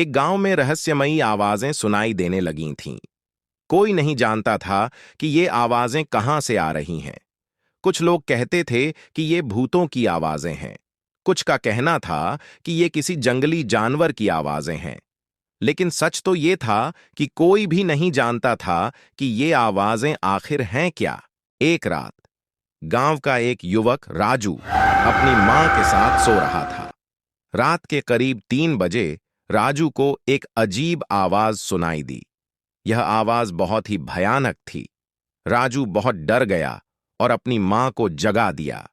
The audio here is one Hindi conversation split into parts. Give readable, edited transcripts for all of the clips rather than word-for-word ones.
एक गांव में रहस्यमयी आवाजें सुनाई देने लगीं थीं। कोई नहीं जानता था कि ये आवाजें कहां से आ रही हैं। कुछ लोग कहते थे कि ये भूतों की आवाजें हैं। कुछ का कहना था कि ये किसी जंगली जानवर की आवाजें हैं। लेकिन सच तो ये था कि कोई भी नहीं जानता था कि ये आवाजें आखिर हैं क्या। एक रात गांव का एक युवक राजू अपनी मां के साथ सो रहा था। रात के करीब 3 बजे राजू को एक अजीब आवाज सुनाई दी। यह आवाज बहुत ही भयानक थी। राजू बहुत डर गया और अपनी मां को जगा दिया।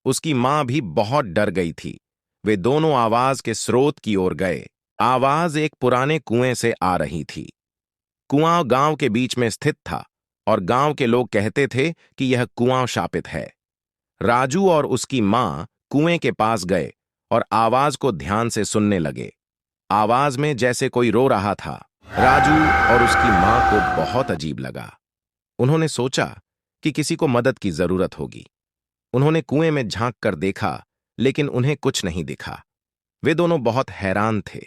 उसकी मां भी बहुत डर गई थी। वे दोनों आवाज के स्रोत की ओर गए। आवाज एक पुराने कुएं से आ रही थी। कुआं गांव के बीच में स्थित था और गांव के लोग कहते थे कि यह कुआं शापित है। राजू और उसकी मां कुएं के पास गए और आवाज को ध्यान से सुनने लगे। आवाज में जैसे कोई रो रहा था। राजू और उसकी मां को बहुत अजीब लगा। उन्होंने सोचा कि किसी को मदद की जरूरत होगी। उन्होंने कुएं में झांक कर देखा, लेकिन उन्हें कुछ नहीं दिखा। वे दोनों बहुत हैरान थे।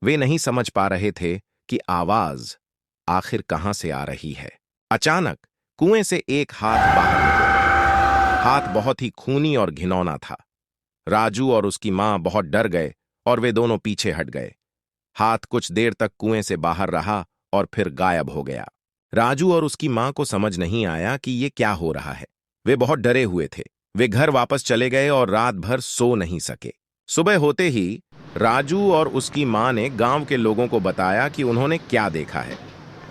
वे नहीं समझ पा रहे थे कि आवाज आखिर कहां से आ रही है। अचानक कुएं से एक हाथ बाहर निकला। हाथ बहुत ही खूनी और घिनौना था। राजू और उसकी मां बहुत डर गए और वे दोनों पीछे हट गए। हाथ कुछ देर तक कुएं से बाहर रहा और फिर गायब हो गया। राजू और उसकी मां को समझ नहीं आया कि ये क्या हो रहा है। वे बहुत डरे हुए थे। वे घर वापस चले गए और रात भर सो नहीं सके। सुबह होते ही राजू और उसकी मां ने गांव के लोगों को बताया कि उन्होंने क्या देखा है।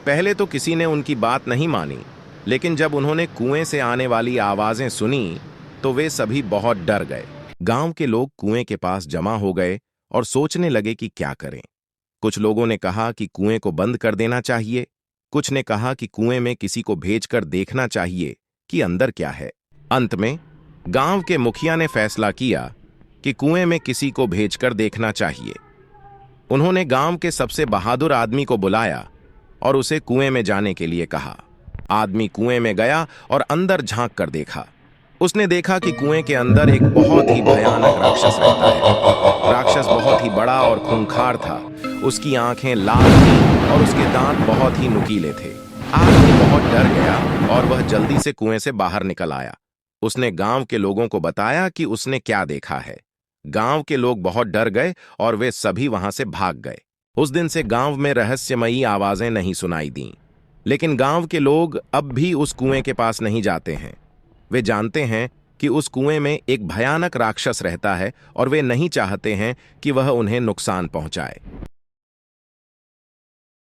पहले तो किसी ने उनकी बात नहीं मानी, लेकिन जब उन्होंने कुएं से आने वाली आवाजें सुनी तो वे सभी बहुत डर गए। गांव के लोग कुएं के पास जमा हो गए और सोचने लगे कि क्या करें। कुछ लोगों ने कहा कि कुएं को बंद कर देना चाहिए। कुछ ने कहा कि कुएं में किसी को भेजकर देखना चाहिए कि अंदर क्या है। अंत में गांव के मुखिया ने फैसला किया कि कुएं में किसी को भेजकर देखना चाहिए। उन्होंने गांव के सबसे बहादुर आदमी को बुलाया और उसे कुएं में जाने के लिए कहा। आदमी कुएं में गया और अंदर झांक कर देखा। उसने देखा कि कुएं के अंदर एक बहुत ही भयानक राक्षस रहता है। राक्षस बहुत ही बड़ा और खूंखार था। उसकी आंखें लाल थीं और उसके दांत बहुत ही नुकीले थे। आदमी बहुत डर गया और वह जल्दी से कुएं से बाहर निकल आया। उसने गांव के लोगों को बताया कि उसने क्या देखा है। गांव के लोग बहुत डर गए और वे सभी वहां से भाग गए। उस दिन से गांव में रहस्यमयी आवाजें नहीं सुनाई दीं। लेकिन गांव के लोग अब भी उस कुएं के पास नहीं जाते हैं। वे जानते हैं कि उस कुएं में एक भयानक राक्षस रहता है और वे नहीं चाहते हैं कि वह उन्हें नुकसान पहुंचाए।